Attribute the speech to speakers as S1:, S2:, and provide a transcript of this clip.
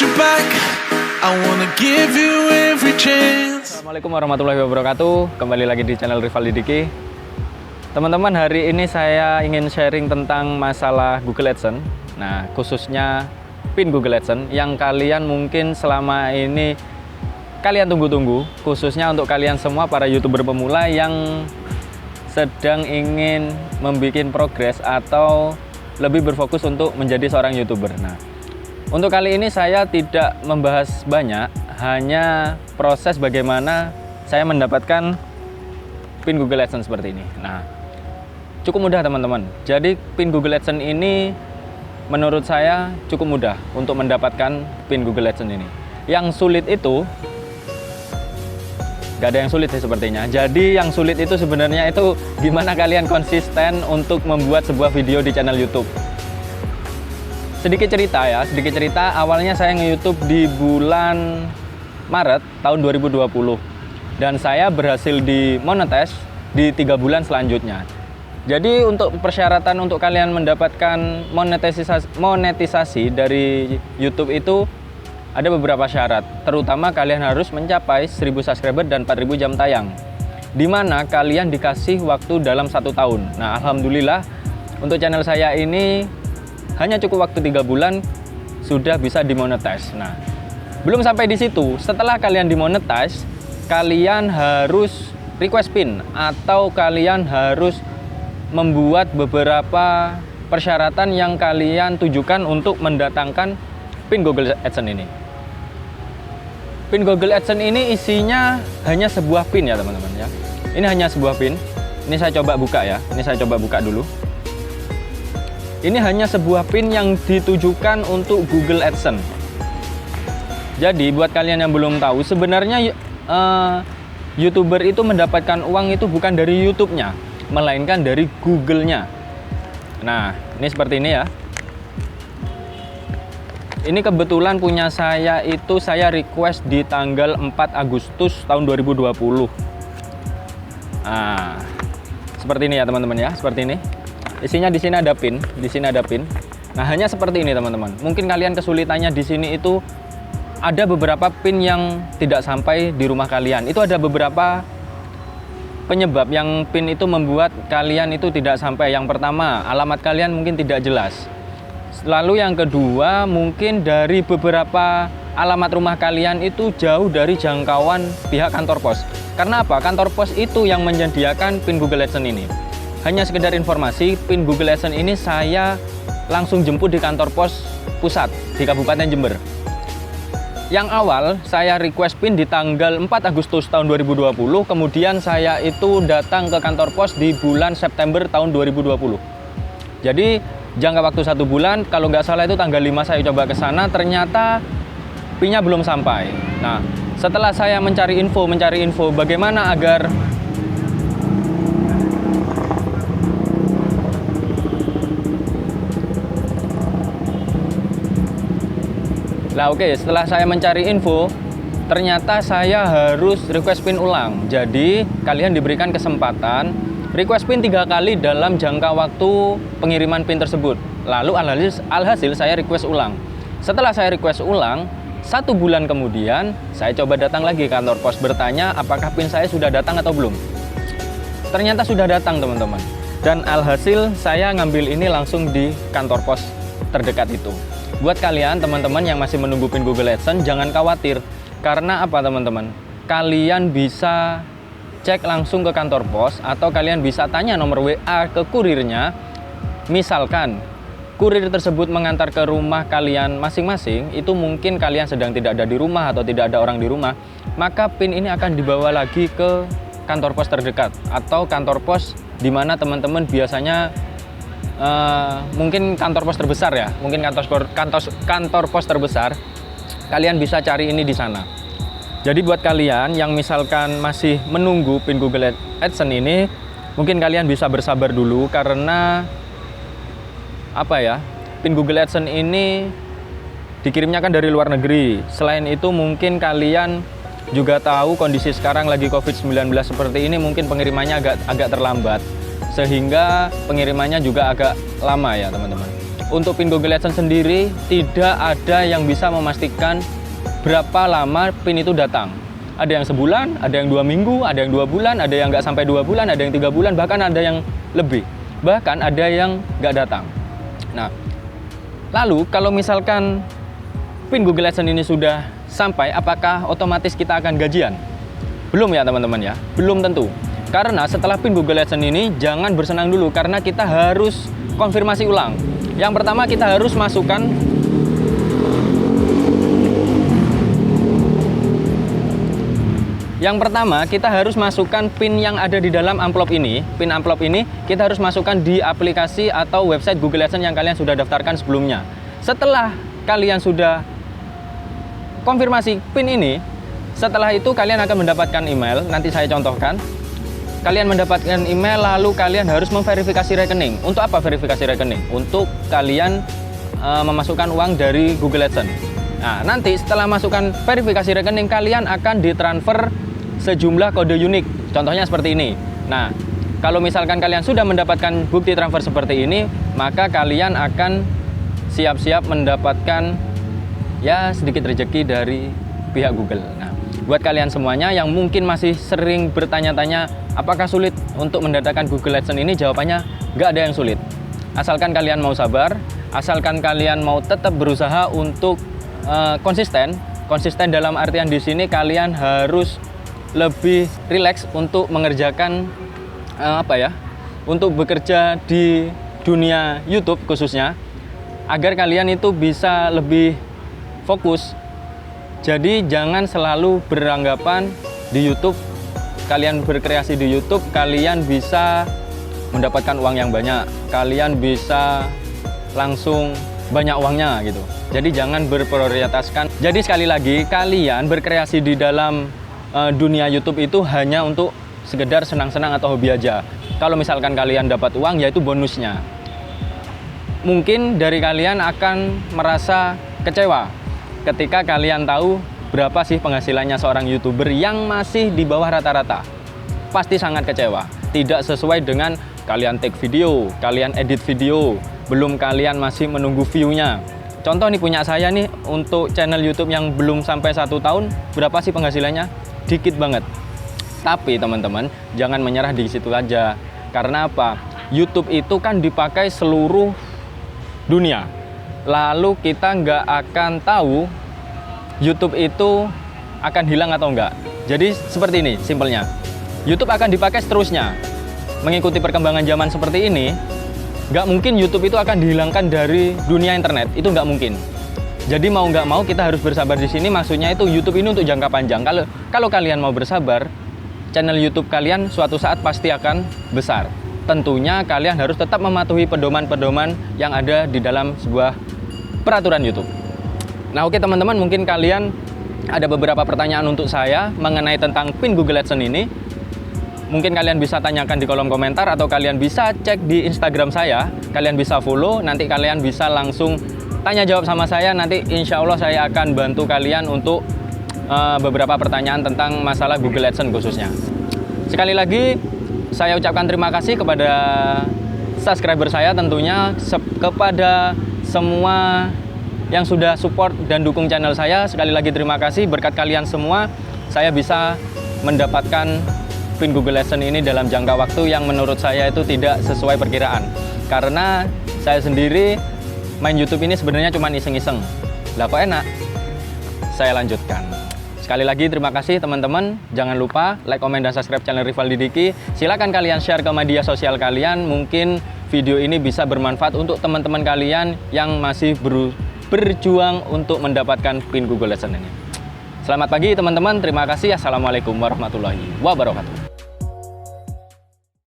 S1: hold you back. I wanna give you every chance.
S2: Assalamualaikum warahmatullahi wabarakatuh. Kembali lagi di channel Rivaldi Diki. Teman-teman, hari ini saya ingin sharing tentang masalah Google AdSense. Nah, khususnya pin Google AdSense yang kalian mungkin selama ini kalian tunggu-tunggu, khususnya untuk kalian semua para YouTuber pemula yang sedang ingin membuat progres atau lebih berfokus untuk menjadi seorang YouTuber. Nah, untuk kali ini saya tidak membahas banyak, hanya proses bagaimana saya mendapatkan pin Google AdSense seperti ini. Nah, cukup mudah teman-teman. Jadi pin Google AdSense ini menurut saya cukup mudah untuk mendapatkan pin Google AdSense ini. Yang sulit itu, gak ada yang sulit sih sepertinya. Jadi yang sulit itu sebenarnya itu gimana kalian konsisten untuk membuat sebuah video di channel YouTube. Sedikit cerita awalnya saya nge-YouTube di bulan Maret tahun 2020 dan saya berhasil dimonetize di 3 bulan selanjutnya. Jadi untuk persyaratan untuk kalian mendapatkan monetisasi dari YouTube itu ada beberapa syarat, terutama kalian harus mencapai 1000 subscriber dan 4000 jam tayang, dimana kalian dikasih waktu dalam 1 tahun. Nah, alhamdulillah untuk channel saya ini hanya cukup waktu 3 bulan sudah bisa dimonetize. Nah, belum sampai di situ. Setelah kalian dimonetize, kalian harus request pin atau kalian harus membuat beberapa persyaratan yang kalian tujukan untuk mendatangkan pin Google AdSense ini. Pin Google AdSense ini isinya hanya sebuah pin ya teman-teman ya. Ini hanya sebuah pin. Ini saya coba buka ya. Ini saya coba buka dulu. Ini hanya sebuah pin yang ditujukan untuk Google AdSense. Jadi buat kalian yang belum tahu, sebenarnya YouTuber itu mendapatkan uang itu bukan dari YouTube-nya, melainkan dari Google-nya. Nah, ini seperti ini ya. Ini kebetulan punya saya itu saya request di tanggal 4 Agustus tahun 2020. Nah, seperti ini ya teman-teman ya, seperti ini. Isinya di sini ada pin, di sini ada pin. Nah, hanya seperti ini teman-teman. Mungkin kalian kesulitannya di sini itu ada beberapa pin yang tidak sampai di rumah kalian. Itu ada beberapa penyebab yang pin itu membuat kalian itu tidak sampai. Yang pertama, alamat kalian mungkin tidak jelas. Lalu yang kedua, mungkin dari beberapa alamat rumah kalian itu jauh dari jangkauan pihak kantor pos. Karena apa? Kantor pos itu yang menyediakan pin Google AdSense ini. Hanya sekedar informasi, pin Google AdSense ini saya langsung jemput di kantor pos pusat di Kabupaten Jember. Yang awal saya request pin di tanggal 4 Agustus tahun 2020, kemudian saya itu datang ke kantor pos di bulan September tahun 2020. Jadi jangka waktu 1 bulan, kalau nggak salah itu tanggal 5 saya coba ke sana, ternyata pinnya belum sampai. Nah, setelah saya mencari info bagaimana agar setelah saya mencari info, ternyata saya harus request pin ulang. Jadi, kalian diberikan kesempatan request pin 3 kali dalam jangka waktu pengiriman pin tersebut. Lalu alhasil saya request ulang. Setelah saya request ulang, 1 bulan kemudian, saya coba datang lagi ke kantor pos bertanya apakah pin saya sudah datang atau belum. Ternyata sudah datang teman-teman. Dan alhasil saya ngambil ini langsung di kantor pos terdekat itu. Buat kalian teman-teman yang masih menunggu pin Google AdSense, jangan khawatir. Karena apa teman-teman? Kalian bisa cek langsung ke kantor pos atau kalian bisa tanya nomor WA ke kurirnya. Misalkan kurir tersebut mengantar ke rumah kalian masing-masing, itu mungkin kalian sedang tidak ada di rumah atau tidak ada orang di rumah, maka pin ini akan dibawa lagi ke kantor pos terdekat atau kantor pos di mana teman-teman biasanya mungkin kantor pos terbesar ya, mungkin kantor pos terbesar, kalian bisa cari ini di sana. Jadi buat kalian yang misalkan masih menunggu pin Google AdSense ini, mungkin kalian bisa bersabar dulu karena apa ya, pin Google AdSense ini dikirimnya kan dari luar negeri. Selain itu mungkin kalian juga tahu kondisi sekarang lagi COVID-19 seperti ini, mungkin pengirimannya agak terlambat. Sehingga pengirimannya juga agak lama ya teman-teman. untuk PIN Google AdSense sendiri tidak ada yang bisa memastikan berapa lama PIN itu datang. Ada yang sebulan, ada yang 2 minggu, ada yang 2 bulan, ada yang nggak sampai 2 bulan, ada yang 3 bulan, bahkan ada yang lebih. Bahkan ada yang nggak datang. Nah, lalu kalau misalkan PIN Google AdSense ini sudah sampai, apakah otomatis kita akan gajian? Belum ya teman-teman ya, belum tentu. Karena setelah PIN Google AdSense ini jangan bersenang dulu, karena kita harus konfirmasi ulang. Yang pertama kita harus masukkan PIN yang ada di dalam amplop ini. PIN amplop ini kita harus masukkan di aplikasi atau website Google AdSense yang kalian sudah daftarkan sebelumnya. Setelah kalian sudah konfirmasi PIN ini, setelah itu kalian akan mendapatkan email. Nanti saya contohkan. Kalian mendapatkan email, lalu kalian harus memverifikasi rekening. Untuk apa verifikasi rekening? Untuk kalian memasukkan uang dari Google AdSense. Nah, nanti setelah masukkan verifikasi rekening, kalian akan ditransfer sejumlah kode unik. Contohnya seperti ini. Nah, kalau misalkan kalian sudah mendapatkan bukti transfer seperti ini, maka kalian akan siap-siap mendapatkan ya sedikit rezeki dari pihak Google. Nah, buat kalian semuanya yang mungkin masih sering bertanya-tanya apakah sulit untuk mendatangkan Google AdSense ini, jawabannya nggak ada yang sulit. Asalkan kalian mau sabar, asalkan kalian mau tetap berusaha untuk konsisten dalam artian di sini kalian harus lebih rileks untuk mengerjakan untuk bekerja di dunia YouTube khususnya, agar kalian itu bisa lebih fokus. Jadi jangan selalu beranggapan di YouTube, kalian berkreasi di YouTube, kalian bisa mendapatkan uang yang banyak, kalian bisa langsung banyak uangnya gitu. Jadi jangan berprioritaskan. Jadi sekali lagi, kalian berkreasi di dalam dunia YouTube itu hanya untuk sekedar senang-senang atau hobi aja. Kalau misalkan kalian dapat uang, yaitu bonusnya. Mungkin dari kalian akan merasa kecewa ketika kalian tahu berapa sih penghasilannya seorang YouTuber yang masih di bawah rata-rata. Pasti sangat kecewa. Tidak sesuai dengan kalian take video, kalian edit video, belum kalian masih menunggu view-nya. Contoh nih punya saya nih, untuk channel YouTube yang belum sampai 1 tahun, berapa sih penghasilannya? Dikit banget. Tapi teman-teman, jangan menyerah di situ aja. Karena apa? YouTube itu kan dipakai seluruh dunia. Lalu kita nggak akan tahu YouTube itu akan hilang atau enggak. Jadi seperti ini simpelnya. YouTube akan dipakai seterusnya. Mengikuti perkembangan zaman seperti ini, nggak mungkin YouTube itu akan dihilangkan dari dunia internet. Itu nggak mungkin. Jadi mau nggak mau kita harus bersabar di sini. Maksudnya itu YouTube ini untuk jangka panjang. Kalau kalian mau bersabar, channel YouTube kalian suatu saat pasti akan besar. Tentunya kalian harus tetap mematuhi pedoman-pedoman yang ada di dalam sebuah peraturan YouTube. Nah, oke teman-teman, mungkin kalian ada beberapa pertanyaan untuk saya mengenai tentang PIN Google AdSense ini. Mungkin kalian bisa tanyakan di kolom komentar, atau kalian bisa cek di Instagram saya. Kalian bisa follow, nanti kalian bisa langsung tanya jawab sama saya. Nanti insya Allah saya akan bantu kalian untuk beberapa pertanyaan tentang masalah Google AdSense khususnya. Sekali lagi saya ucapkan terima kasih kepada subscriber saya, tentunya kepada semua yang sudah support dan dukung channel saya. Sekali lagi terima kasih, berkat kalian semua saya bisa mendapatkan PIN Google AdSense ini dalam jangka waktu yang menurut saya itu tidak sesuai perkiraan. Karena saya sendiri main YouTube ini sebenarnya cuma iseng-iseng. Lah kok enak? Saya lanjutkan. Sekali lagi terima kasih teman-teman. Jangan lupa like, komen, dan subscribe channel Rivaldi Diki. Silakan kalian share ke media sosial kalian. Mungkin video ini bisa bermanfaat untuk teman-teman kalian yang masih berjuang untuk mendapatkan PIN Google AdSense ini. Selamat pagi teman-teman. Terima kasih. Assalamualaikum warahmatullahi wabarakatuh.